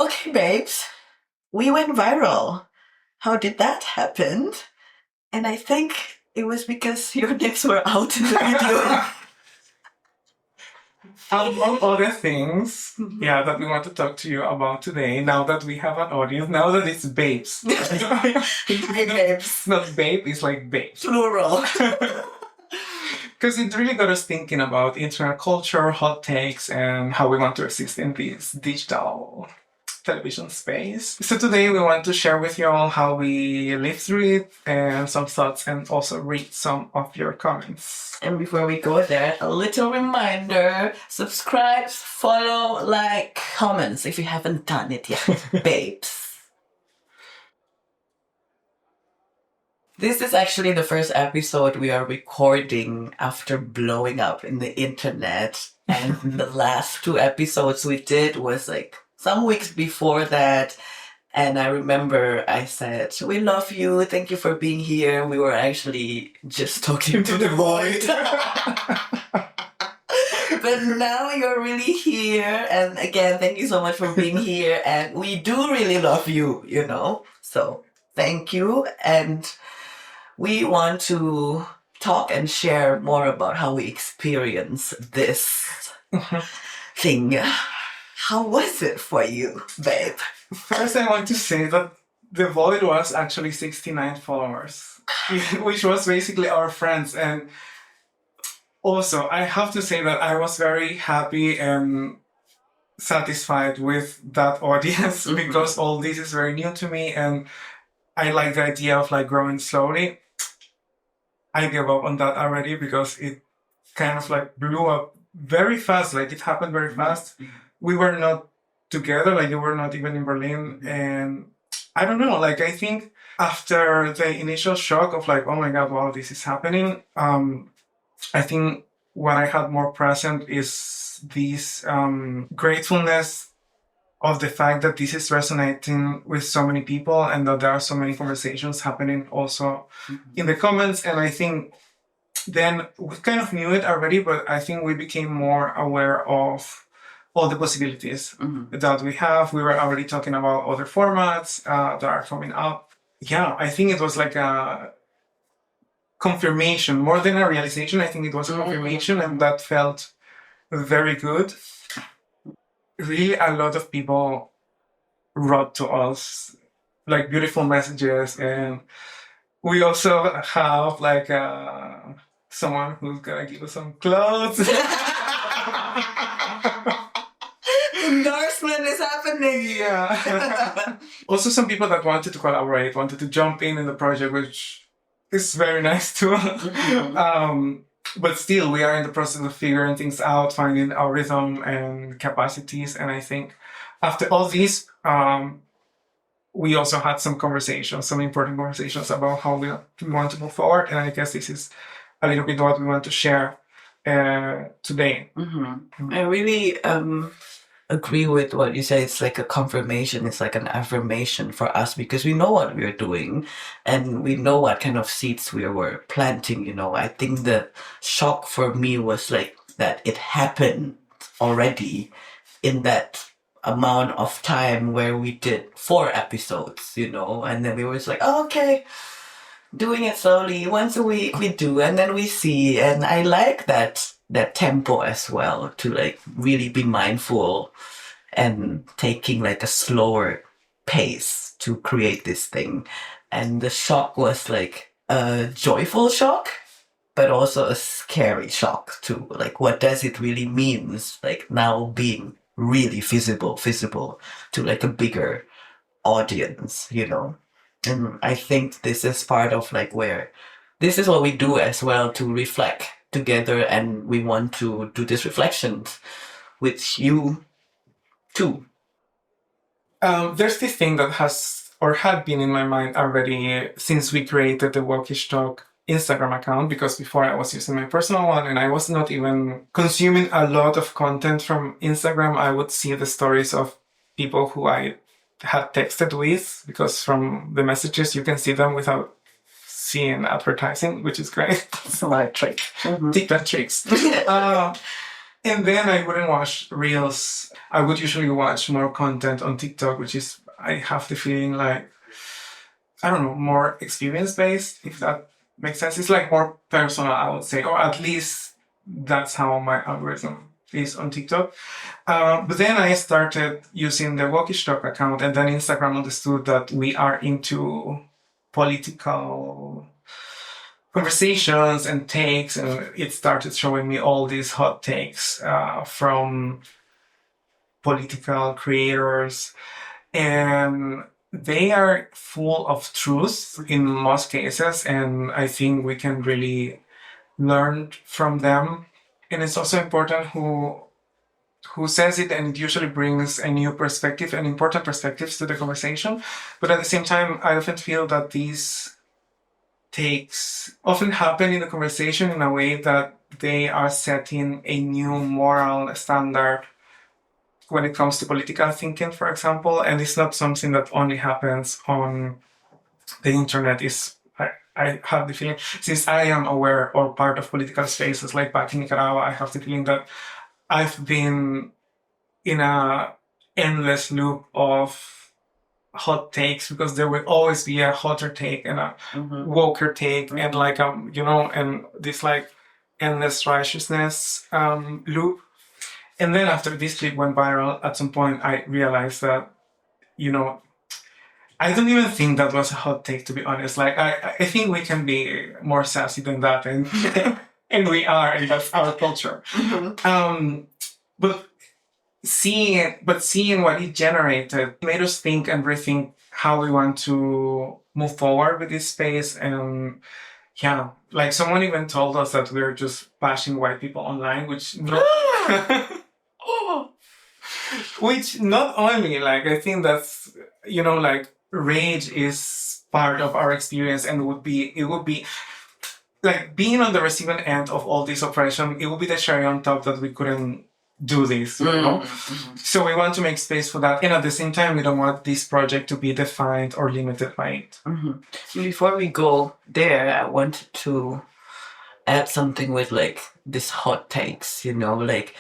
Okay, babes, we went viral. How did that happen? And I think it was because your names were out in the video. Among other things, that we want to talk to you about today, now that we have an audience, now that it's babes. Hi, babes. Not babe, it's like babes. Plural. Because it really got us thinking about internet culture, hot takes, and how we want to exist in this digital television space. So today we want to share with you all how we live through it and some thoughts, and also read some of your comments. And before we go there, a little reminder, subscribe, follow, like, comments if you haven't done it yet, babes. This is actually the first episode we are recording after blowing up in the internet. And the last 2 episodes we did was like some weeks before that. And I remember I said, we love you. Thank you for being here. We were actually just talking to the void. But now you're really here. And again, thank you so much for being here. And we do really love you, you know. So thank you. And we want to talk and share more about how we experience this thing. How was it for you, babe? First, I want to say that the void was actually 69 followers, which was basically our friends. And also, I have to say that I was very happy and satisfied with that audience because all this is very new to me, and I like the idea of like growing slowly. I gave up on that already because it kind of like blew up very fast. Like it happened very fast. We were not together, like you were not even in Berlin. And I don't know, like I think after the initial shock of like, oh my God, wow, this is happening. I think what I had more present is this gratefulness of the fact that this is resonating with so many people and that there are so many conversations happening also in the comments. And I think then we kind of knew it already, but I think we became more aware of all the possibilities that we have. We were already talking about other formats that are coming up. Yeah, I think it was like a confirmation more than a realization. I think it was a confirmation, and that felt very good. Really, a lot of people wrote to us like beautiful messages, and we also have like someone who's gonna give us some clothes. Endorsement is happening. Yeah. Also, some people that wanted to collaborate, wanted to jump in the project, which is very nice too. But still, we are in the process of figuring things out, finding our rhythm and capacities. And I think after all this, we also had some conversations, some important conversations about how we want to move forward. And I guess this is a little bit what we want to share today. I really agree with what you say. It's like a confirmation. It's like an affirmation for us because we know what we're doing and we know what kind of seeds we were planting, you know. I think the shock for me was like that it happened already in that amount of time where we did 4 episodes, you know, and then we were just like, oh, okay, doing it slowly, once a week we do, and then we see. And I like that tempo as well, to like really be mindful and taking like a slower pace to create this thing. And the shock was like a joyful shock, but also a scary shock too. Like, what does it really mean? Like now being really visible to like a bigger audience, you know? And I think this is part of like where this is what we do as well, to reflect together, and we want to do this reflections with you too. There's this thing that has or had been in my mind already since we created the Wokish Talk Instagram account, because before I was using my personal one and I was not even consuming a lot of content from Instagram. I would see the stories of people who I had texted with, because from the messages you can see them without seeing advertising, which is great. Smart trick. TikTok tricks. And then I wouldn't watch reels. I would usually watch more content on TikTok, which is, I have the feeling like, I don't know, more experience based, if that makes sense. It's like more personal, I would say, or at least that's how my algorithm is on TikTok. But then I started using the Walkie Talk account, and then Instagram understood that we are into political conversations and takes, and it started showing me all these hot takes from political creators, and they are full of truth in most cases, and I think we can really learn from them. And it's also important who says it, and it usually brings a new perspective and important perspectives to the conversation. But at the same time, I often feel that these takes often happen in the conversation in a way that they are setting a new moral standard when it comes to political thinking, for example, and it's not something that only happens on the internet. I have the feeling, since I am aware or part of political spaces like back in Nicaragua, I have the feeling that I've been in a endless loop of hot takes, because there will always be a hotter take and a woker take, and like and this like endless righteousness loop. And then after this clip went viral, at some point I realized that, I don't even think that was a hot take, to be honest. Like, I think we can be more sassy than that, and and we are, and that's our culture. But seeing what it generated made us think and rethink how we want to move forward with this space. And yeah, like someone even told us that we're just bashing white people online, which which not only, like, I think that's, like, rage is part of our experience, and it would be like being on the receiving end of all this oppression. It would be the cherry on top that we couldn't do this, So we want to make space for that, and at the same time we don't want this project to be defined or limited by it. Before we go there, I wanted to add something with like this hot takes, like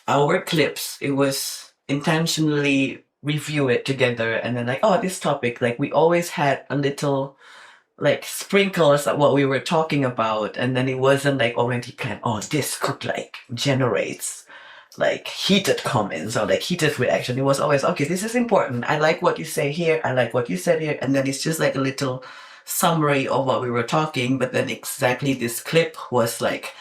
our clips. It was intentionally review it together, and then like, oh, this topic, like we always had a little like sprinkles of what we were talking about, and then it wasn't like already planned, oh, this could like generates like heated comments or like heated reaction. It was always, okay, this is important, I like what you say here, I like what you said here, and then it's just like a little summary of what we were talking. But then exactly this clip was like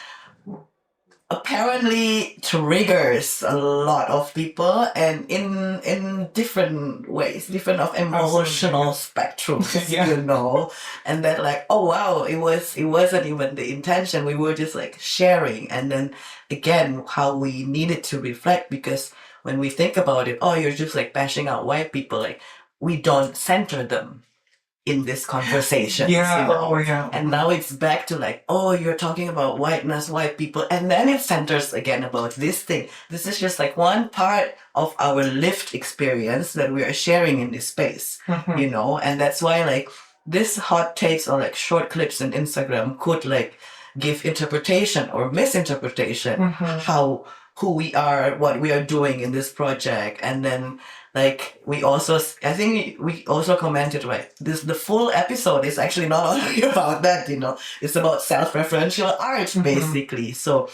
apparently triggers a lot of people, and in different ways, different of emotional spectrums, and then like, oh wow, it wasn't even the intention, we were just like sharing. And then again, how we needed to reflect, because when we think about it, oh, you're just like bashing out white people, like we don't center them in this conversation. And now it's back to like, oh, you're talking about whiteness, white people, and then it centers again about this thing. This is just like one part of our lived experience that we are sharing in this space, and that's why like this hot takes or like short clips in Instagram could like give interpretation or misinterpretation who we are, what we are doing in this project. And then like I think we also commented, right, the full episode is actually not only about that, it's about self-referential art, basically. So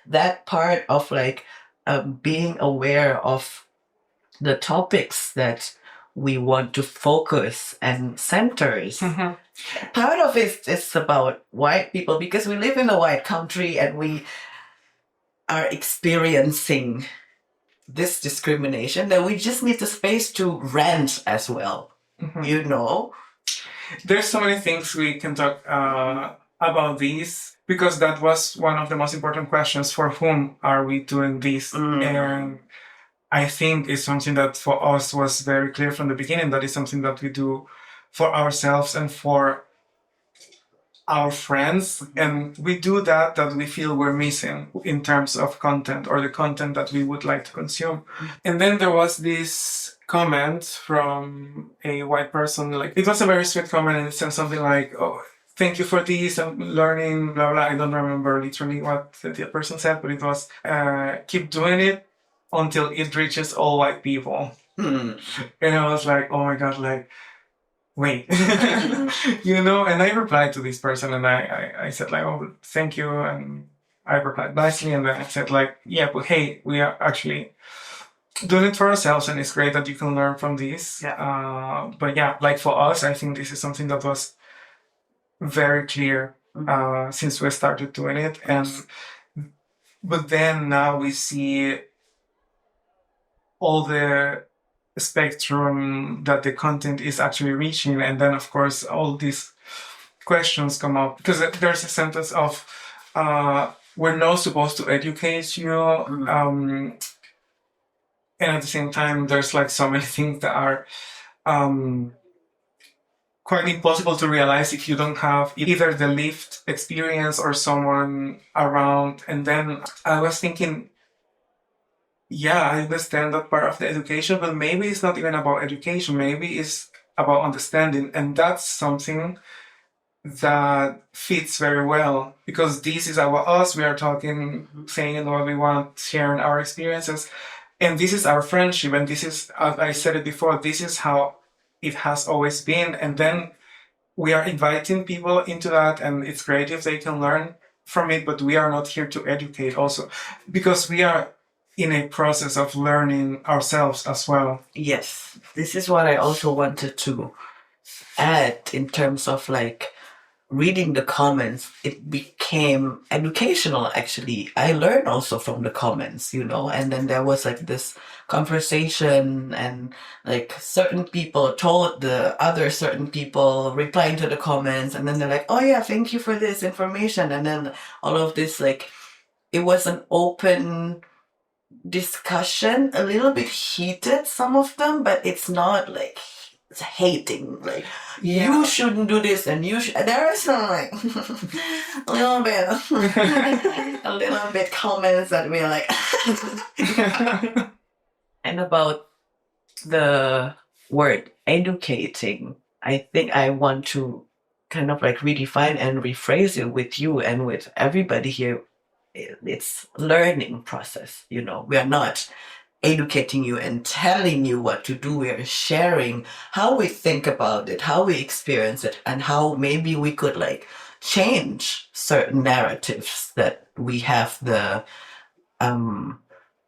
that part of like being aware of the topics that we want to focus and centers. Part of it is about white people, because we live in a white country and we are experiencing this discrimination, that we just need the space to rant as well. There's so many things we can talk about these, because that was one of the most important questions: for whom are we doing this? And I think it's something that for us was very clear from the beginning, that is something that we do for ourselves and for our friends, and we do that we feel we're missing in terms of content, or the content that we would like to consume. And then there was this comment from a white person, like, it was a very sweet comment, and it said something like, oh, thank you for this, I'm learning, blah, blah. I don't remember literally what the person said, but it was, keep doing it until it reaches all white people. And I was like, oh my God, like, wait, and I replied to this person and I said like, oh, thank you. And I replied nicely. And then I said like, yeah, but hey, we are actually doing it for ourselves and it's great that you can learn from this. Yeah. But yeah, like for us, I think this is something that was very clear since we started doing it. But then now we see all the spectrum that the content is actually reaching. And then, of course, all these questions come up because there's a sentence of, we're not supposed to educate you. And at the same time, there's like so many things that are quite impossible to realize if you don't have either the lived experience or someone around. And then I was thinking, yeah, I understand that part of the education, but maybe it's not even about education. Maybe it's about understanding. And that's something that fits very well because this is about us. We are talking, saying what we want, sharing our experiences. And this is our friendship. And this is, as I said it before, this is how it has always been. And then we are inviting people into that. And it's great if they can learn from it, but we are not here to educate also because we are in a process of learning ourselves as well. Yes, this is what I also wanted to add in terms of like reading the comments. It became educational actually. I learned also from the comments, and then there was like this conversation and like certain people told the other certain people replying to the comments and then they're like, oh yeah, thank you for this information. And then all of this, like, it was an open discussion, a little bit heated, some of them, but it's not like it's hating, like you shouldn't do this and you should. There is some like a little bit comments that we're like and about the word educating, I think I want to kind of like redefine and rephrase it with you and with everybody here. It's learning process, we are not educating you and telling you what to do. We are sharing how we think about it, how we experience it, and how maybe we could like change certain narratives that we have the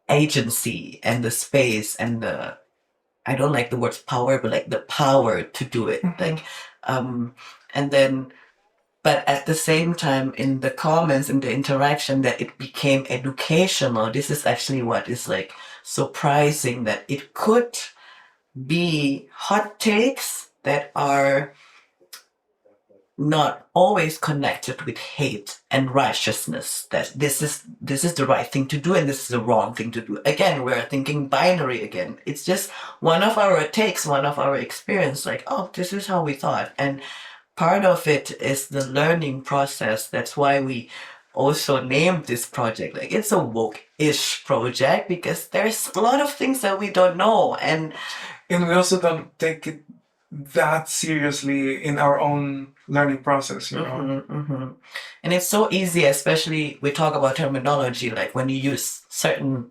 agency and the space and the, I don't like the word power, but like the power to do it. Like and then but at the same time, in the comments, in the interaction, that it became educational. This is actually what is like surprising, that it could be hot takes that are not always connected with hate and righteousness, that this is the right thing to do and this is the wrong thing to do. Again, we're thinking binary again. It's just one of our takes, one of our experience, like, oh, this is how we thought. And part of it is the learning process. That's why we also named this project, like, it's a woke-ish project, because there's a lot of things that we don't know. And we also don't take it that seriously in our own learning process, And it's so easy, especially we talk about terminology, like when you use certain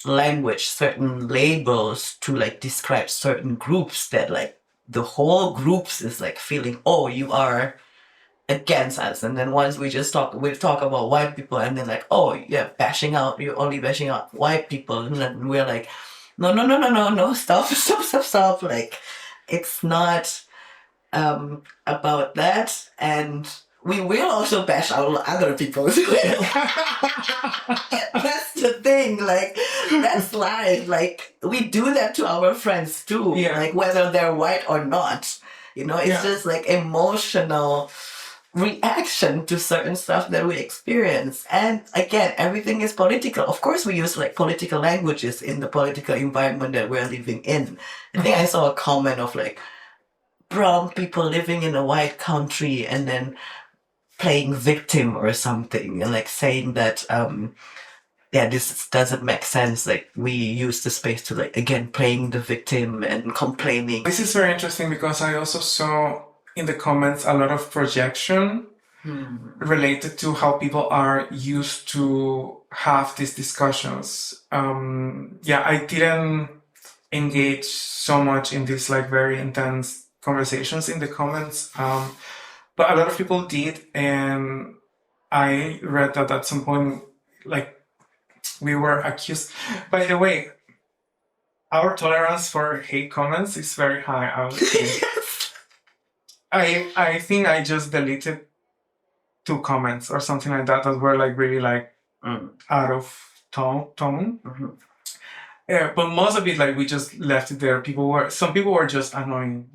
language, certain labels to like describe certain groups, that like the whole groups is like feeling, oh, you are against us. And then once we talk about white people, and then like, oh, yeah, you're only bashing out white people. And then we're like, no, stop. Like, it's not about that. And we will also bash out other people as well. That's the thing, like, that's life. Like, we do that to our friends too, like whether they're white or not. It's just like emotional reaction to certain stuff that we experience. And again, everything is political. Of course, we use like political languages in the political environment that we're living in. I think I saw a comment of like brown people living in a white country and then playing victim or something, and like saying that this doesn't make sense. Like, we use the space to like, again, playing the victim and complaining. This is very interesting because I also saw in the comments a lot of projection related to how people are used to have these discussions. I didn't engage so much in these like very intense conversations in the comments, but a lot of people did, and I read that at some point, like, we were accused. By the way, our tolerance for hate comments is very high, I would say. I think I just deleted 2 comments or something like that were like really like out of tone. Yeah, but most of it, like, we just left it there. Some people were just annoying.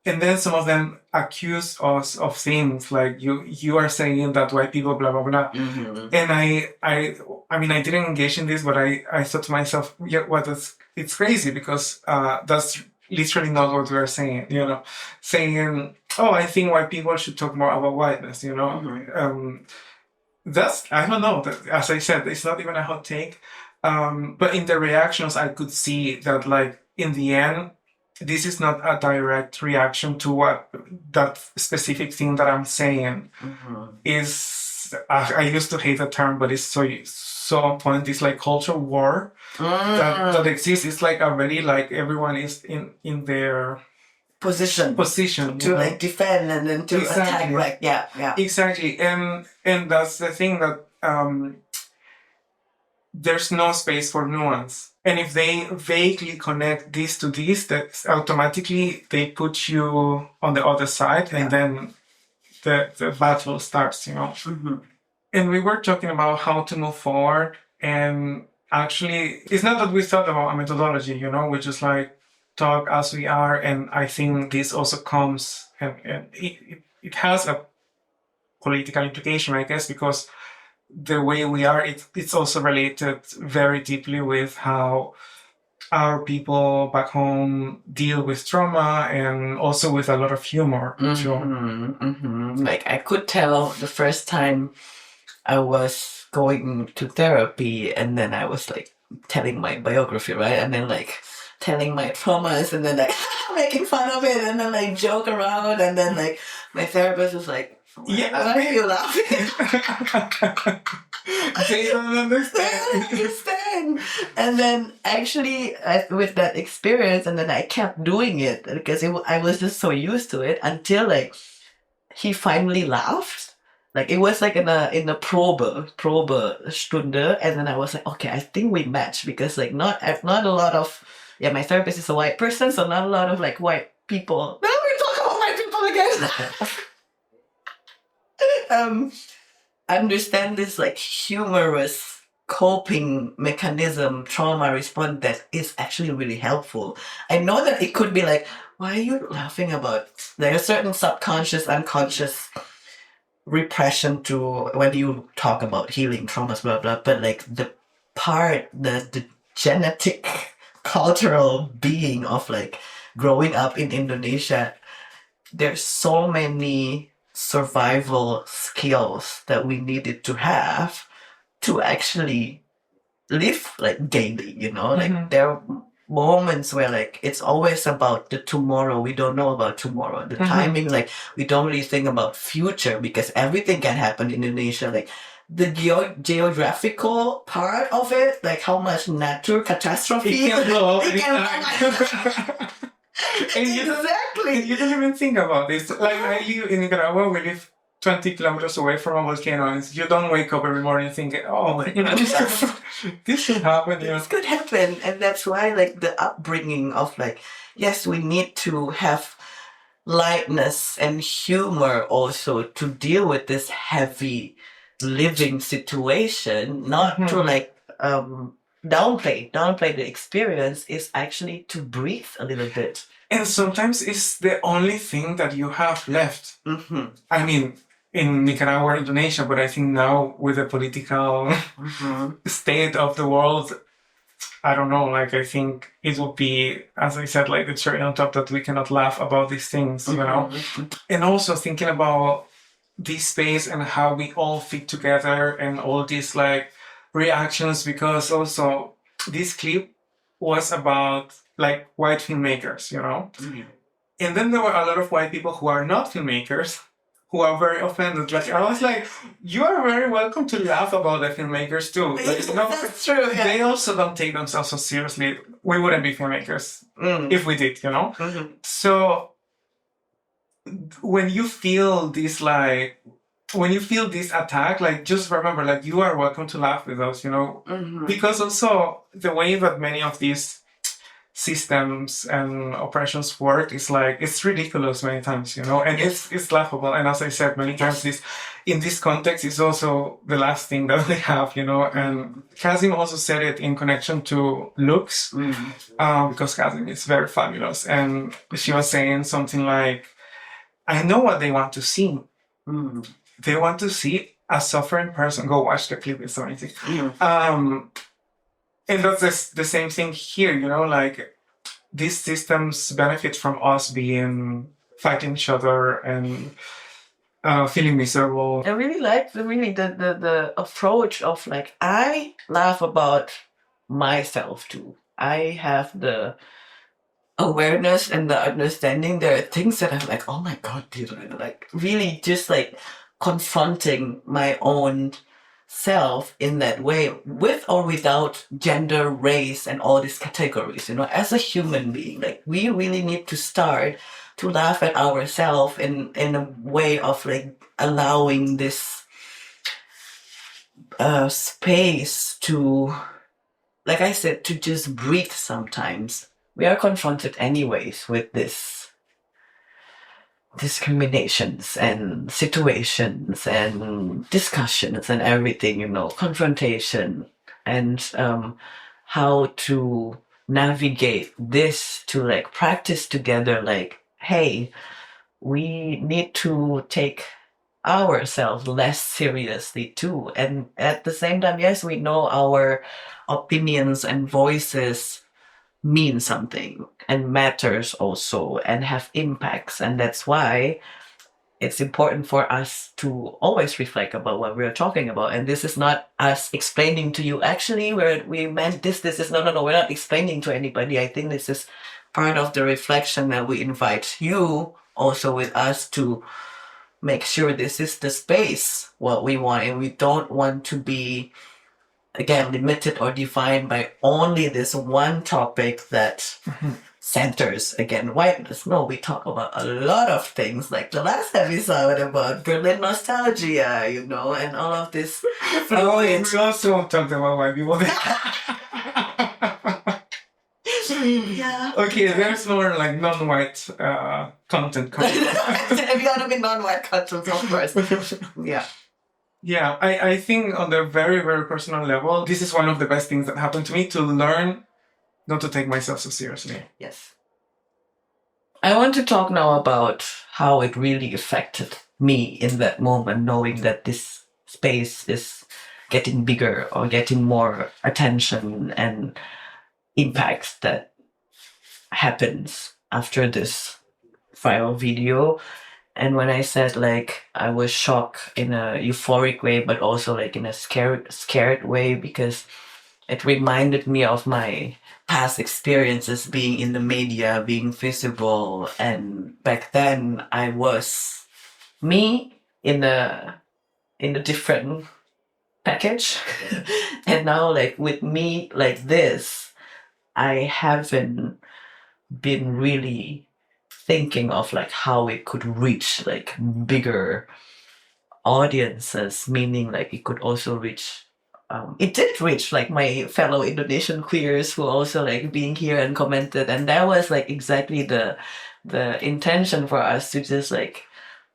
And then some of them accused us of things like you are saying that white people blah blah blah. And I mean, I didn't engage in this, but I thought to myself, yeah, it's crazy because that's literally not what we are saying. Saying, oh, I think white people should talk more about whiteness. That's, I don't know. As I said, it's not even a hot take. But in the reactions, I could see that, like, in the end, this is not a direct reaction to what that specific thing that I'm saying is. I used to hate the term, but it's so on point. This like cultural war that exists. It's like already like everyone is in their position to like defend and then to attack. Like exactly. And that's the thing that there's no space for nuance. And if they vaguely connect this to this, that automatically they put you on the other side, and then the battle starts, And we were talking about how to move forward, and actually, it's not that we thought about a methodology, we just like talk as we are, and I think this also comes, and it has a political implication, I guess, because the way we are, it's also related very deeply with how our people back home deal with trauma, and also with a lot of humor. Like, I could tell the first time I was going to therapy, and then I was like telling my biography, right? And then like telling my traumas, and then like making fun of it, and then like joke around, and then like my therapist was like, why are you laughing? They don't understand. And then actually, with that experience, and then I kept doing it because I was just so used to it until like he finally laughed. Like, it was like in a Probestunde, and then I was like, okay, I think we match, because like not a lot of my therapist is a white person, so not a lot of like white people. Now we talk about white people again. Understand this like humorous coping mechanism, trauma response that is actually really helpful. I know that it could be like, why are you laughing about? There are certain subconscious, unconscious repression to when you talk about healing traumas, blah blah. But like the genetic, cultural being of like growing up in Indonesia, there's so many survival skills that we needed to have to actually live like daily, like there are moments where like it's always about the tomorrow. We don't know about tomorrow. The timing, like we don't really think about future, because everything can happen in Indonesia. Like the geographical part of it, like how much natural catastrophe it can blow. Exactly. You don't even think about this. Like, I live in Nicaragua. We live 20 kilometers away from a volcano, and you don't wake up every morning thinking, oh, this should happen. This could happen. And that's why like the upbringing of like, yes, we need to have lightness and humor also to deal with this heavy living situation, not to like downplay the experience, is actually to breathe a little bit. And sometimes it's the only thing that you have left. I mean, in Nicaragua, Indonesia, but I think now with the political state of the world, I don't know, like, I think it would be, as I said, like the cherry on top that we cannot laugh about these things, And also thinking about this space and how we all fit together and all these like reactions, because also this clip was about like white filmmakers, And then there were a lot of white people who are not filmmakers who are very offended. Like I was like, you are very welcome to laugh about the filmmakers too. Like, That's true. Yeah. they also don't take themselves so seriously. We wouldn't be filmmakers if we did, you know? Mm-hmm. So when you feel this attack, like just remember, like you are welcome to laugh with us, you know? Mm-hmm. Because also the way that many of these systems and oppressions work is like it's ridiculous many times, you know, and it's laughable. And as I said many times, this in this context is also the last thing that we have, you know. And Kazim also said it in connection to looks, because Kazim is very fabulous, and she was saying something like, "I know what they want to see. They want to see a suffering person." Go watch the clip; it's amazing. And that's the same thing here, you know, like these systems benefit from us fighting each other and feeling miserable. I really like the approach of like, I laugh about myself too. I have the awareness and the understanding. There are things that I'm like, oh my God, dude, like really just like confronting my own self in that way, with or without gender, race, and all these categories. You know, as a human being, like we really need to start to laugh at ourselves in a way of like allowing this space to, like I said, to just breathe. Sometimes we are confronted anyways with this discriminations and situations and discussions and everything, you know, confrontation, and how to navigate this, to like practice together, like, hey, we need to take ourselves less seriously too. And at the same time, yes, we know our opinions and voices mean something and matters also and have impacts, and that's why it's important for us to always reflect about what we're talking about. And this is not us explaining to you, actually, we meant this is no, we're not explaining to anybody. I think this is part of the reflection that we invite you also with us to make sure this is the space what we want, and we don't want to be, again, limited or defined by only this one topic that centers, again, whiteness. No, we talk about a lot of things, like the last episode about Berlin nostalgia, you know, and all of this. We also talked about white people. Yeah. Okay, there's more like non-white content. If you want to be non-white content, of course. Yeah. Yeah, I think on the very, very personal level, this is one of the best things that happened to me, to learn not to take myself so seriously. Yes. I want to talk now about how it really affected me in that moment, knowing that this space is getting bigger or getting more attention and impacts that happens after this viral video. And when I said like I was shocked in a euphoric way, but also like in a scared way, because it reminded me of my past experiences being in the media, being visible, and back then I was me in a different package. And now, like with me like this, I haven't been really thinking of like how it could reach like bigger audiences, meaning like it could also reach it did reach like my fellow Indonesian queers who also like being here and commented, and that was like exactly the intention for us to just like,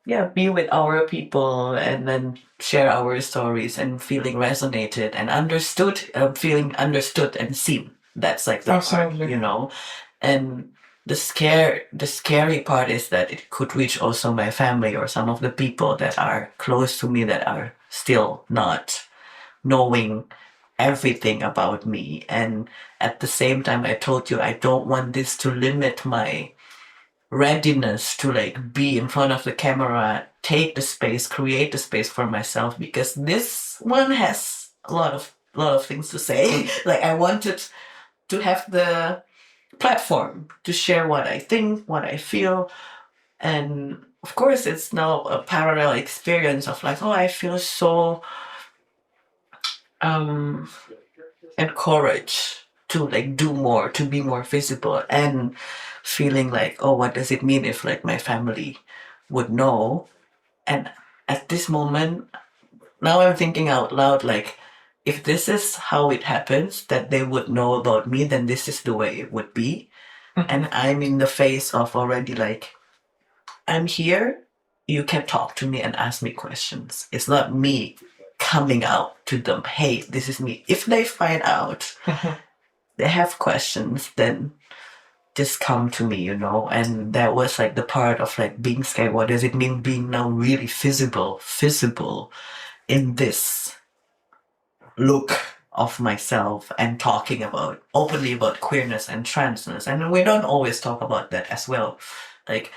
yeah, be with our people and then share our stories and feeling resonated and understood, feeling understood and seen. That's like the part, you know. And the scary part is that it could reach also my family or some of the people that are close to me that are still not knowing everything about me. And at the same time, I told you, I don't want this to limit my readiness to like be in front of the camera, take the space, create the space for myself, because this one has a lot of things to say. Like I wanted to have the platform to share what I think, what I feel. And of course, it's now a parallel experience of like, oh, I feel so um, encouraged to like do more, to be more visible, and feeling like, oh, what does it mean if like my family would know? And at this moment, now I'm thinking out loud, like, if this is how it happens, that they would know about me, then this is the way it would be. And I'm in the phase of already like, I'm here, you can talk to me and ask me questions. It's not me coming out to them, hey, this is me. If they find out, they have questions, then just come to me, you know? And that was like the part of like being scared. What does it mean being now really visible in this look of myself and talking about openly about queerness and transness? And we don't always talk about that as well. Like,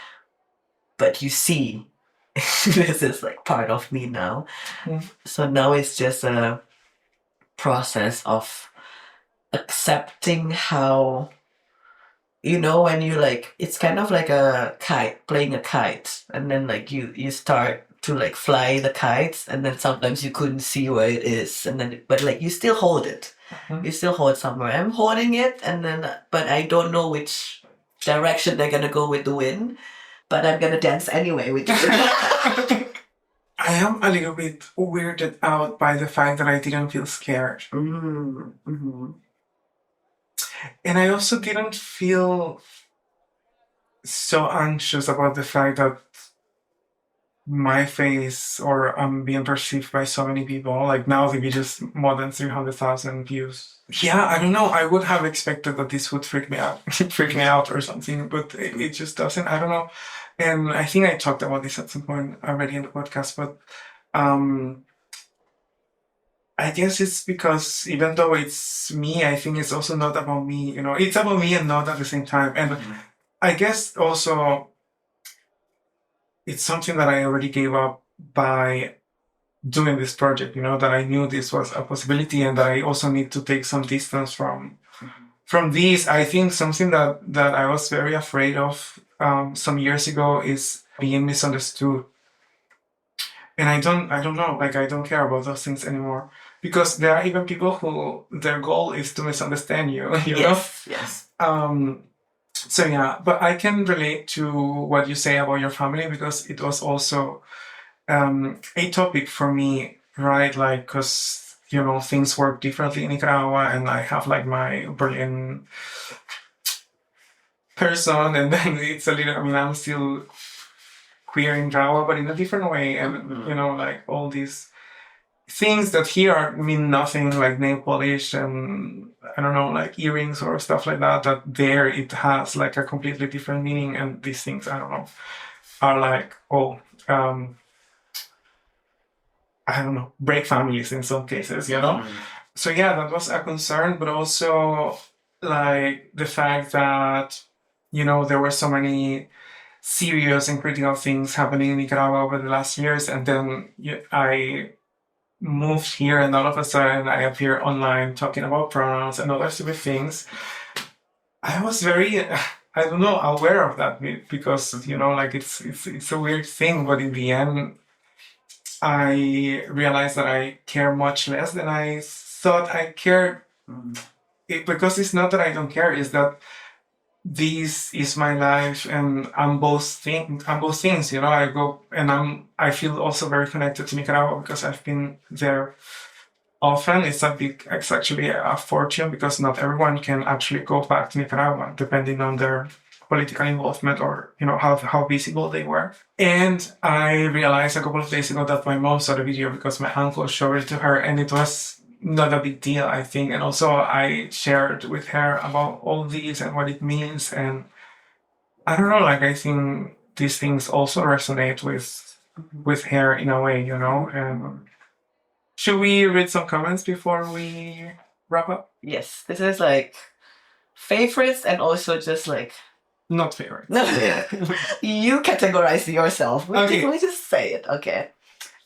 but you see, this is like part of me now. So now it's just a process of accepting how, you know, when you like, it's kind of like a kite, playing a kite, and then like you start to like fly the kites, and then sometimes you couldn't see where it is, and then but like you still hold it, you still hold somewhere. I'm holding it, and then but I don't know which direction they're gonna go with the wind, but I'm gonna dance anyway with the wind. I am a little bit weirded out by the fact that I didn't feel scared. Mm-hmm. And I also didn't feel so anxious about the fact that my face or I'm being perceived by so many people. Like now the video's more than 300,000 views. Yeah, I don't know. I would have expected that this would freak me out, freak me out or something, but it just doesn't. I don't know. And I think I talked about this at some point already in the podcast, but I guess it's because even though it's me, I think it's also not about me. You know, it's about me and not at the same time. And I guess also it's something that I already gave up by doing this project, you know, that I knew this was a possibility and that I also need to take some distance from this. I think something that I was very afraid of some years ago is being misunderstood. And I don't know, like I don't care about those things anymore. Because there are even people who their goal is to misunderstand you, you know? Yes. So yeah, but I can relate to what you say about your family because it was also a topic for me, right? Like, because, you know, things work differently in Nicaragua and I have like my Berlin person and then it's a little, I mean, I'm still queer in Nicaragua, but in a different way. And, you know, like all these things that here mean nothing, like nail polish and I don't know, like earrings or stuff like that, that there it has like a completely different meaning. And these things, I don't know, are like, I don't know, break families in some cases, you know? So yeah, that was a concern, but also like the fact that, you know, there were so many serious and critical things happening in Nicaragua over the last years. And then I moved here and all of a sudden I appear online talking about pronouns and other stupid things. I was very, I don't know, aware of that because, you know, like it's a weird thing, but in the end, I realized that I care much less than I thought I cared. Because it's not that I don't care, it's that this is my life and I'm both things, you know. I go and I feel also very connected to Nicaragua because I've been there often. It's actually a fortune because not everyone can actually go back to Nicaragua depending on their political involvement or, you know, how visible they were. And I realized a couple of days ago that my mom saw the video because my uncle showed it to her and it was not a big deal, I think. And also I shared with her about all these and what it means. And I don't know, like I think these things also resonate with her in a way, you know. And should we read some comments before we wrap up? Yes, this is like favorites and also just like not favorites. No, you categorize yourself. Okay. We just say it. Okay.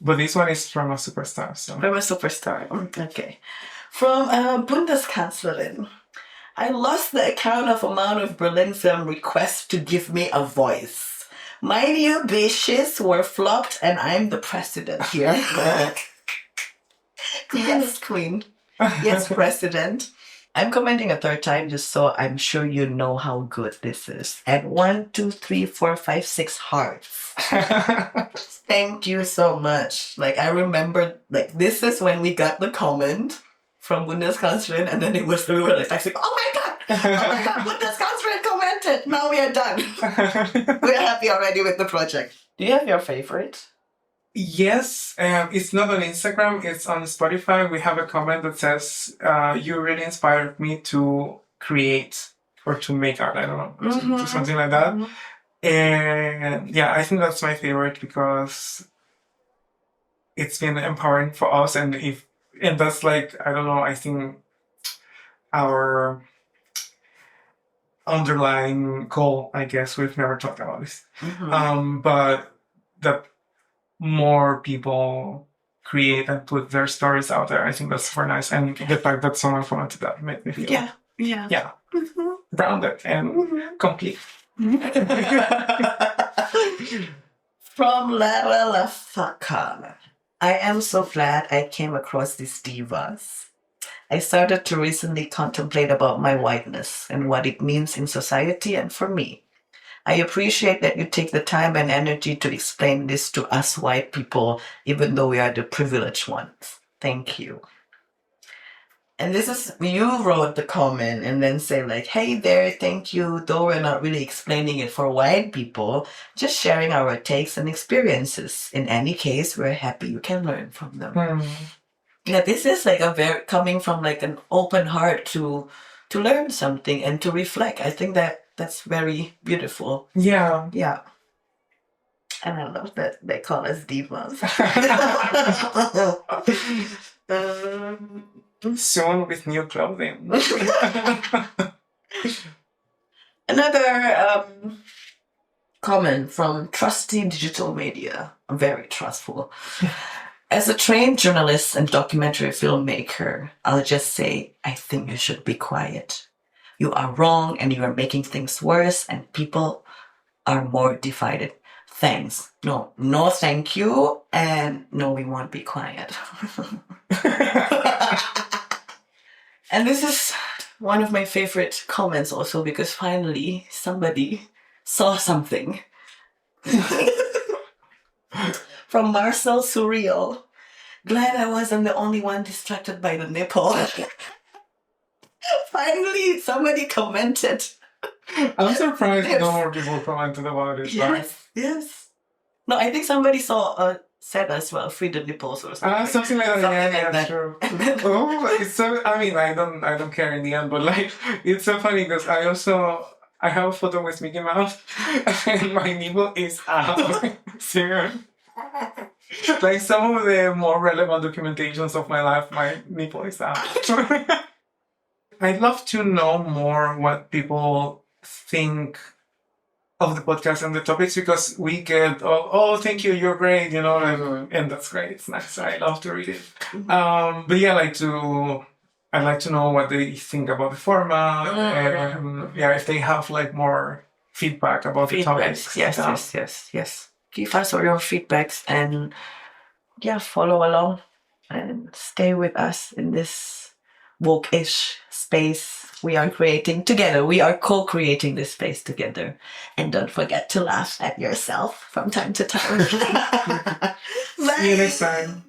But this one is from a superstar. So. From a superstar. Okay. From Bundeskanzlerin. I lost the account of amount of Berlin film requests to give me a voice. My new bitches were flopped and I'm the president here. Yes, queen. Yes, president. I'm commenting a third time just so I'm sure you know how good this is. And 1, 2, 3, 4, 5, 6 hearts. Thank you so much. Like, I remember, like, this is when we got the comment from Bundeskanzlerin, and then we were like, texting, oh my God, Bundeskanzlerin commented. Now we are done. We're happy already with the project. Do you have your favorite? Yes, it's not on Instagram, it's on Spotify. We have a comment that says, you really inspired me to create or to make art, I don't know, to do something like that. And yeah, I think that's my favorite because it's been empowering for us. And that's like, I don't know, I think our underlying goal, I guess, we've never talked about this. But that more people create and put their stories out there. I think that's super nice. And the fact that someone commented that made me feel rounded and complete. From La Faka. I am so glad I came across these divas. I started to recently contemplate about my whiteness and what it means in society and for me. I appreciate that you take the time and energy to explain this to us white people, even though we are the privileged ones. Thank you. And this is, you wrote the comment and then say like, hey there, thank you. Though we're not really explaining it for white people, just sharing our takes and experiences. In any case, we're happy you can learn from them. Yeah, this is like coming from like an open heart to learn something and to reflect. I think that's very beautiful. Yeah. Yeah. And I love that they call us divas. Soon with new clothing. Another comment from Trusty Digital Media. I'm very trustful. As a trained journalist and documentary filmmaker, I'll just say, I think you should be quiet. You are wrong and you are making things worse and people are more divided. Thanks. No, thank you. And no, we won't be quiet. And this is one of my favorite comments also because finally somebody saw something. From Marcel Surreal. Glad I wasn't the only one distracted by the nipple. Finally, somebody commented. I'm surprised no more people commented about it. Yes. No, I think somebody said as well, free the nipples or something. Something like that. Something like that. True. It's so. I mean, I don't care in the end, but like, it's so funny because I have a photo with Mickey Mouse, and my nipple is out. Serious. Like some of the more relevant documentations of my life, my nipple is out. I'd love to know more what people think of the podcast and the topics because we get, oh, thank you, you're great, and that's great. It's nice. I love to read it. But yeah, I'd like to know what they think about the format. And if they have like more feedback about the topics. Yes. Give us all your feedbacks and follow along and stay with us in this woke-ish space we are creating together. We are co-creating this space together. And don't forget to laugh at yourself from time to time. See you next time.